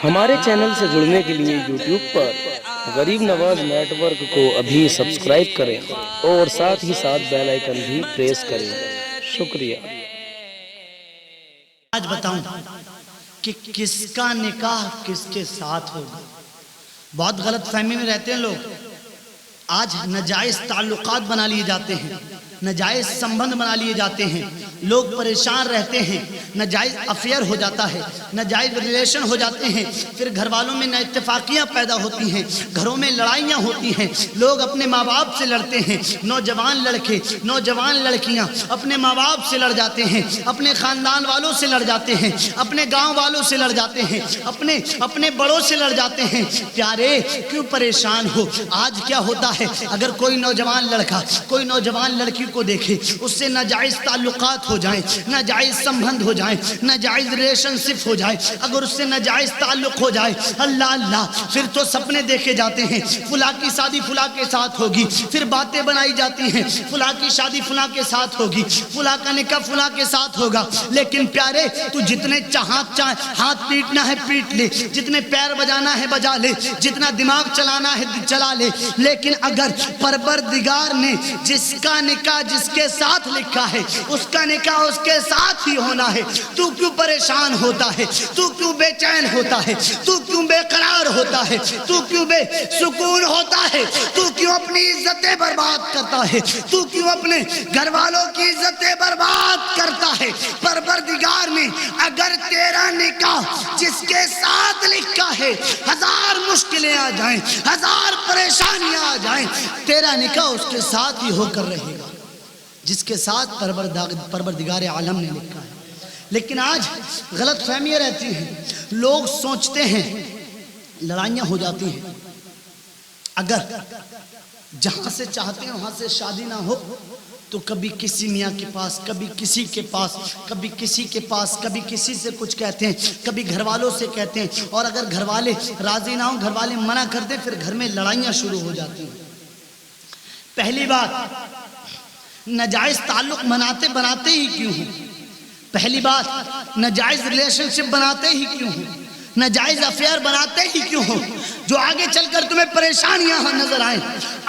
ہمارے چینل سے جڑنے کے لیے یوٹیوب پر غریب نواز نیٹ ورک کو ابھی سبسکرائب کریں اور ساتھ ہی ساتھ بیل آئیکن بھی پریس کریں۔ شکریہ۔ آج بتاؤں کہ کس کا نکاح کس کے ساتھ ہوگا۔ بہت غلط فہمی میں رہتے ہیں لوگ۔ آج ناجائز تعلقات بنا لیے جاتے ہیں، ناجائز سمبند بنا لیے جاتے ہیں، لوگ پریشان رہتے ہیں، ناجائز افیئر ہو جاتا ہے، ناجائز ریلیشن ہو جاتے ہیں، پھر گھر والوں میں نااتفاقیاں پیدا ہوتی ہیں، گھروں میں لڑائیاں ہوتی ہیں، لوگ اپنے ماں باپ سے لڑتے ہیں، نوجوان لڑکے نوجوان لڑکیاں اپنے ماں باپ سے لڑ جاتے ہیں، اپنے خاندان والوں سے لڑ جاتے ہیں، اپنے گاؤں والوں سے لڑ جاتے ہیں، اپنے بڑوں سے لڑ جاتے ہیں۔ پیارے کیوں پریشان ہو؟ آج کیا ہوتا ہے، اگر کوئی نوجوان لڑکا کوئی نوجوان لڑکی کو دیکھے، اس سے ناجائز تعلقات ہو جائیں، ناجائز سمبند ہو جائیں، ناجائز ریلیشن شپ ہو جائے، اگر اس سے ناجائز تعلق ہو جائے، اللہ اللہ، پھر تو سپنے دیکھے جاتے ہیں فلاں کی شادی فلاں کے ساتھ ہوگی، پھر باتیں بنائی جاتی ہیں فلاں کی شادی فلاں کے ساتھ ہوگی، فلاں کا نکاح فلاں کے ساتھ ہوگا۔ لیکن پیارے تو جتنے ہاتھ پیٹنا ہے پیٹ لے، جتنے پیر بجانا ہے بجا لے، جتنا دماغ چلانا ہے چلا لے، لیکن اگر پروردگار نے جس کا نکاح جس کے ساتھ لکھا ہے اس کا نکاح اس کے ساتھ ہی ہونا ہے، تو کیوں پریشان ہوتا ہے؟ تو کیوں بے چین ہوتا ہے؟ تو کیوں بے قرار ہوتا ہے؟ تو کیوں بے سکون ہوتا ہے؟ تو کیوں اپنی عزتیں برباد کرتا ہے؟ تو کیوں اپنے گھر والوں کی عزتیں برباد کرتا ہے؟ پروردگار نے اگر تیرا نکاح جس کے ساتھ لکھا ہے، ہزار مشکلیں آ جائیں، ہزار پریشانیاں آ جائیں، تیرا نکاح اس کے ساتھ ہی ہو کر رہے گا جس کے ساتھ پروردگار عالم نے لکھا ہے۔ لیکن آج غلط فہمیاں رہتی ہیں، لوگ سوچتے ہیں لڑائیاں ہو جاتی ہیں، اگر جہاں سے چاہتے ہیں وہاں سے شادی نہ ہو تو کبھی کسی میاں کے پاس، کبھی کسی کے پاس، کبھی کسی کے پاس، کبھی کسی سے کچھ کہتے ہیں، کبھی گھر والوں سے کہتے ہیں، اور اگر گھر والے راضی نہ ہوں، گھر والے منع کر دیں، پھر گھر میں لڑائیاں شروع ہو جاتی ہیں۔ پہلی بات، ناجائز تعلق بناتے ہی کیوں ہوں؟ پہلی بات، ناجائز ریلیشن شپ بناتے ہی کیوں ہوں؟ ناجائز افیئر بناتے ہی کیوں ہوں؟ جو آگے چل کر تمہیں پریشانیاں نظر آئیں،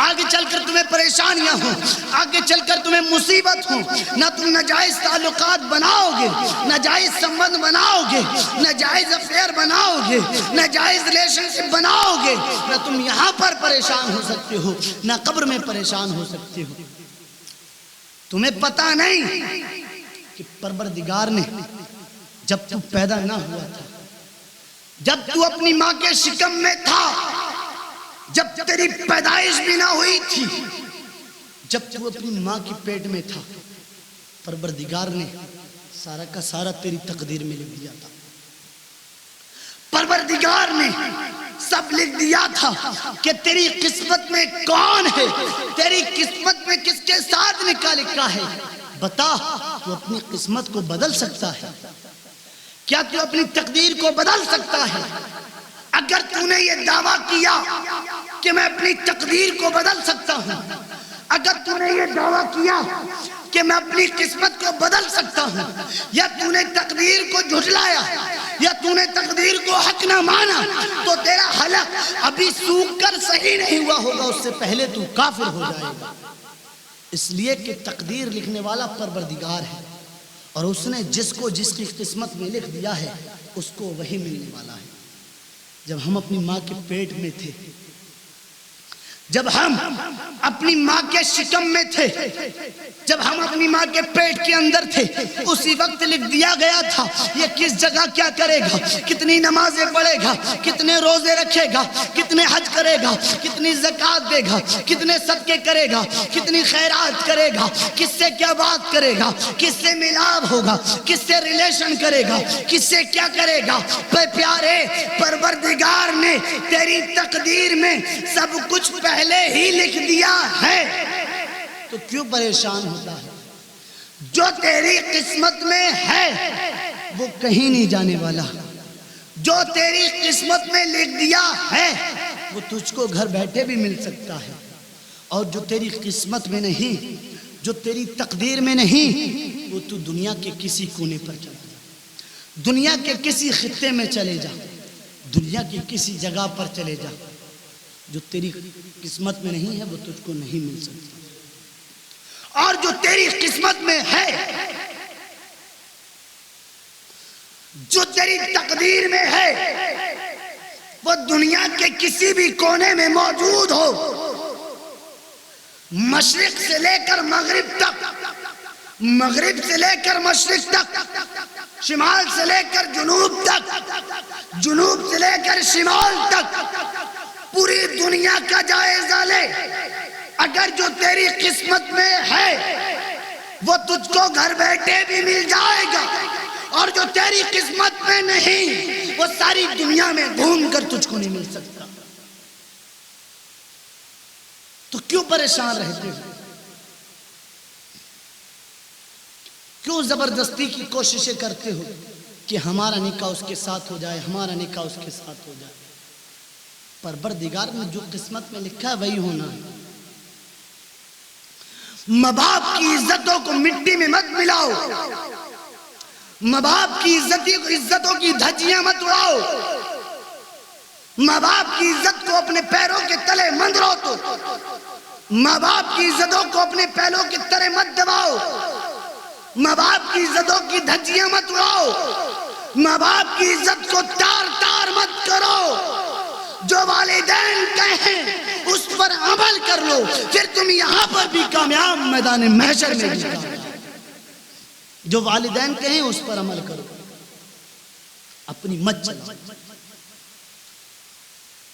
آگے چل کر تمہیں پریشانیاں ہوں، آگے چل کر تمہیں مصیبت ہوں۔ نہ تم ناجائز تعلقات بناؤ گے، ناجائز سمبند بناؤ گے، ناجائز افیئر بناؤ گے، ناجائز ریلیشن شپ بناؤ گے، نہ تم یہاں پر پریشان ہو سکتے ہو، نہ قبر میں پریشان ہو سکتے ہو۔ تمہیں پتہ نہیں کہ پروردگار نے جب تو پیدا نہ ہوا تھا، جب تو اپنی ماں کے شکم میں تھا، جب تیری پیدائش بھی نہ ہوئی تھی، جب تو اپنی ماں کی پیٹ میں تھا، پروردگار نے سارا کا سارا تیری تقدیر میں لکھ دیا تھا۔ پروردگار نے سب لکھ دیا تھا کہ تیری قسمت میں کون ہے، تیری قسمت میں کس کے ساتھ نکاح لکھا ہے۔ بتا، تو اپنی قسمت کو بدل سکتا ہے؟ کیا تو اپنی تقدیر کو بدل سکتا ہے؟ اگر تو نے یہ دعویٰ کیا کہ میں اپنی تقدیر کو بدل سکتا ہوں، اگر تو نے یہ دعویٰ کیا کہ میں اپنی قسمت کو بدل سکتا ہوں، یا تو نے تقدیر کو جھٹلایا، یا تو نے تقدیر کو حق نہ مانا، تو تیرا حلق ابھی سوکھ کر صحیح نہیں ہوا ہوگا، اس سے پہلے تو کافر ہو جائے گا۔ اس لیے کہ تقدیر لکھنے والا پروردگار ہے، اور اس نے جس کو جس کی قسمت میں لکھ دیا ہے اس کو وہی ملنے والا ہے۔ جب ہم اپنی ماں کے پیٹ میں تھے، جب ہم اپنی ماں کے شکم میں تھے، جب ہم اپنی ماں کے پیٹ کے اندر تھے، اسی وقت لکھ دیا گیا تھا یہ کس جگہ کیا کرے گا، کتنی نمازیں پڑھے گا، کتنے روزے رکھے گا، کتنے حج کرے گا، کتنی زکوٰۃ دے گا، کتنے صدقے کرے گا، کتنی خیرات کرے گا، کس سے کیا بات کرے گا، کس سے ملاپ ہوگا، کس سے ریلیشن کرے گا، کس سے کیا کرے گا۔ پیارے پروردگار نے تیری تقدیر میں سب کچھ پہلے ہی لکھ دیا ہے، تو کیوں پریشان ہوتا ہے؟ جو تیری قسمت میں ہے وہ کہیں نہیں جانے والا، جو تیری قسمت میں لکھ دیا ہے وہ تجھ کو گھر بیٹھے بھی مل سکتا ہے، اور جو تیری قسمت میں نہیں، جو تیری تقدیر میں نہیں، وہ تو دنیا کے کسی کونے پر چلا جا، دنیا کے کسی خطے میں چلے جا، دنیا کی کسی جگہ پر چلے جا، جو تیری قسمت میں نہیں ہے وہ تجھ کو نہیں مل سکتا، اور جو تیری قسمت میں ہے، جو تیری تقدیر میں ہے، وہ دنیا کے کسی بھی کونے میں موجود ہو، مشرق سے لے کر مغرب تک، مغرب سے لے کر مشرق تک، شمال سے لے کر جنوب تک، جنوب سے لے کر شمال تک، پوری دنیا کا جائزہ لے، اگر جو تیری قسمت میں ہے وہ تجھ کو گھر بیٹھے بھی مل جائے گا، اور جو تیری قسمت میں نہیں وہ ساری دنیا میں گھوم کر تجھ کو نہیں مل سکتا۔ تو کیوں پریشان رہتے ہو؟ کیوں زبردستی کی کوششیں کرتے ہو کہ ہمارا نکاح اس کے ساتھ ہو جائے، ہمارا نکاح اس کے ساتھ ہو جائے؟ پروردگار نے جو قسمت میں لکھا ہے وہی ہونا ہے۔ ماں باپ کی عزتوں کو مٹی میں مت ملاؤ، ماں باپ کی عزتوں کی دھجیاں مت اڑاؤ، ماں باپ کی عزت کو اپنے پیروں کے تلے مت روتو، ماں باپ کی عزتوں کو اپنے پیروں کے تلے مت دباؤ، ماں باپ کی عزتوں کی دھجیاں مت اڑاؤ، ماں باپ کی عزت کو تار تار مت کرو۔ جو والدین کہیں اس پر عمل کر لو، پھر تم یہاں پر بھی کامیاب، میدان محشر میں بھی کامیاب۔ جو والدین کہیں اس پر عمل کرو، اپنی مت چلاؤ۔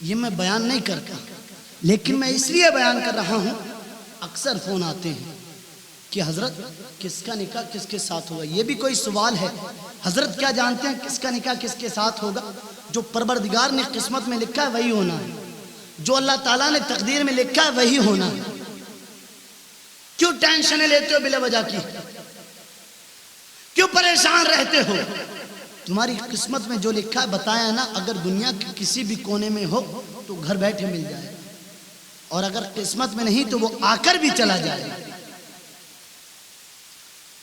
یہ میں بیان نہیں کرتا، لیکن میں اس لیے بیان کر رہا ہوں، اکثر فون آتے ہیں کہ حضرت کس کا نکاح کس کے ساتھ ہوگا؟ یہ بھی کوئی سوال ہے؟ حضرت کیا جانتے ہیں کس کا نکاح کس کے ساتھ ہوگا؟ جو پروردگار نے قسمت میں لکھا ہے وہی ہونا ہے، جو اللہ تعالیٰ نے تقدیر میں لکھا ہے وہی ہونا ہے۔ کیوں ٹینشنیں لیتے ہو بلا وجہ کی؟ کیوں پریشان رہتے ہو؟ تمہاری قسمت میں جو لکھا ہے بتایا نا، اگر دنیا کے کسی بھی کونے میں ہو تو گھر بیٹھے مل جائے، اور اگر قسمت میں نہیں تو وہ آ کر بھی چلا جائے۔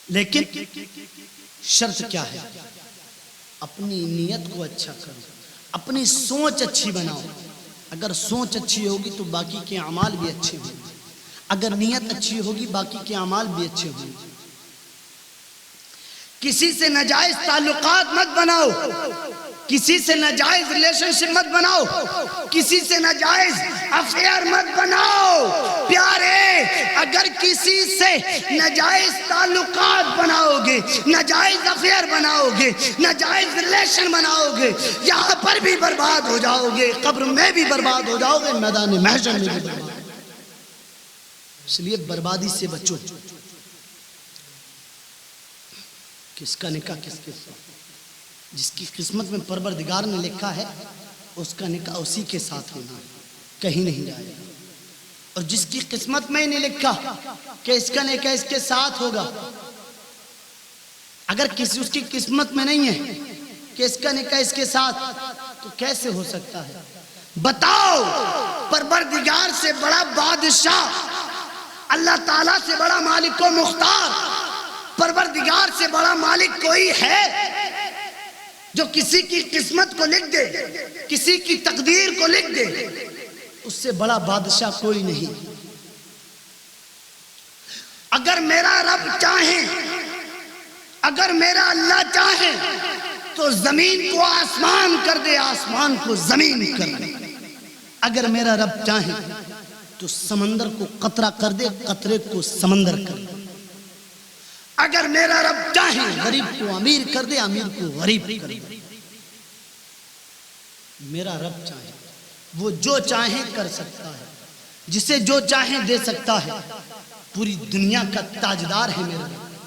لیکن شرط کیا ہے؟ اپنی نیت کو اچھا کرو، اپنی سوچ اچھی بناؤ۔ اگر سوچ اچھی ہوگی تو باقی کے اعمال بھی اچھے ہوں گے، اگر نیت اچھی ہوگی باقی کے اعمال بھی اچھے ہوں گے۔ کسی سے ناجائز تعلقات مت بناؤ، کسی سے ناجائز ریلیشن شپ مت بناؤ، کسی سے ناجائز افیئر مت بناؤ۔ پیارے، اگر کسی سے ناجائز تعلقات بناؤ گے، ناجائز افیئر بناؤ گے، ناجائز ریلیشن بناؤ گے، یہاں پر بھی برباد ہو جاؤ گے، قبر میں بھی برباد ہو جاؤ گے، میدان محشر میں بھی برباد۔ اس لیے بربادی سے بچو۔ کس کا نکاح کس کے ساتھ؟ جس کی قسمت میں پروردگار نے لکھا ہے اس کا نکاح اسی کے ساتھ ہونا ہے، کہیں نہیں جائے گا۔ اور جس کی قسمت میں نہیں لکھا کہ اس کا نکاح اس کے ساتھ ہوگا، اگر اس کی قسمت میں نہیں ہے کہ اس کا نکاح اس کے ساتھ، تو کیسے ہو سکتا ہے؟ بتاؤ، پروردگار سے بڑا بادشاہ، اللہ تعالیٰ سے بڑا مالک و مختار، پروردگار سے بڑا مالک کوئی ہے جو کسی کی قسمت کو لکھ دے، کسی کی تقدیر کو لکھ دے؟ اس سے بڑا بادشاہ کوئی نہیں۔ اگر میرا رب چاہے، اگر میرا اللہ چاہے تو زمین کو آسمان کر دے، آسمان کو زمین کر دے۔ اگر میرا رب چاہے تو سمندر کو قطرہ کر دے، قطرے کو سمندر کر دے۔ اگر میرا رب چاہے غریب کو امیر کر دے، امیر کو غریب کر دے۔ میرا رب چاہے، وہ جو چاہے کر سکتا ہے، جسے جو چاہے دے سکتا ہے۔ پوری دنیا کا تاجدار ہے میرا رب،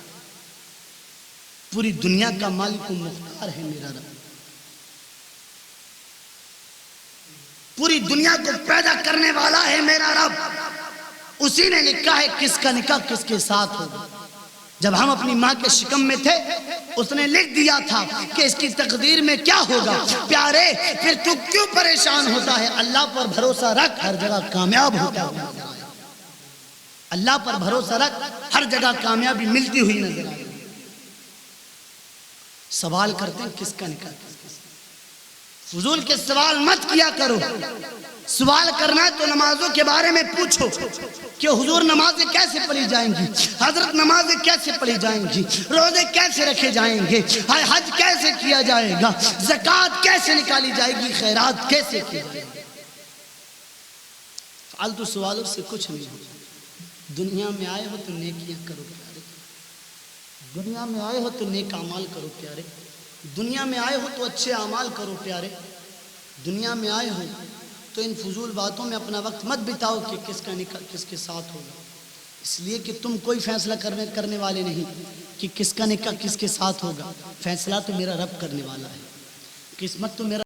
پوری دنیا کا مالک و مختار ہے میرا رب، پوری دنیا کو پیدا کرنے والا ہے میرا رب۔ اسی نے لکھا ہے کس کا نکاح کس کے ساتھ ہوگا۔ جب ہم اپنی ماں کے شکم میں تھے اس نے لکھ دیا تھا کہ اس کی تقدیر میں کیا ہوگا۔ پیارے، پھر تو کیوں پریشان ہوتا ہے؟ اللہ پر بھروسہ رکھ، ہر جگہ کامیاب ہوتا ہے۔ اللہ پر بھروسہ رکھ، ہر جگہ کامیابی ملتی ہوئی نظر آئے۔ سوال کرتے ہیں کس کا نکاح کس کے ساتھ؟ فضول کے سوال مت کیا کرو. سوال کرنا ہے تو نمازوں کے بارے میں پوچھو کہ حضور نمازیں کیسے پڑھی جائیں گی, حضرت نمازیں کیسے پڑھی جائیں گی, روزے کیسے رکھے جائیں گے, حج کیسے کیا جائے گا, زکوٰۃ کیسے نکالی جائے گی, خیرات کیسے کی جائے گی. فالتو سوالوں سے کچھ نہیں ہو. دنیا میں آئے ہو تو نیکیاں کرو پیارے, دنیا میں آئے ہو تو نیک اعمال کرو پیارے, دنیا میں آئے ہو تو اچھے اعمال کرو پیارے. دنیا میں آئے ہو تو ان فضول باتوں میں اپنا وقت مت بتاؤ کہ کس کا نکاح کس کے ساتھ ہوگا, اس لیے کہ تم کوئی فیصلہ کرنے والے نہیں کہ کس کا نکاح کس کے ساتھ ہوگا. فیصلہ تو میرا رب کرنے والا ہے, قسمت تو میرا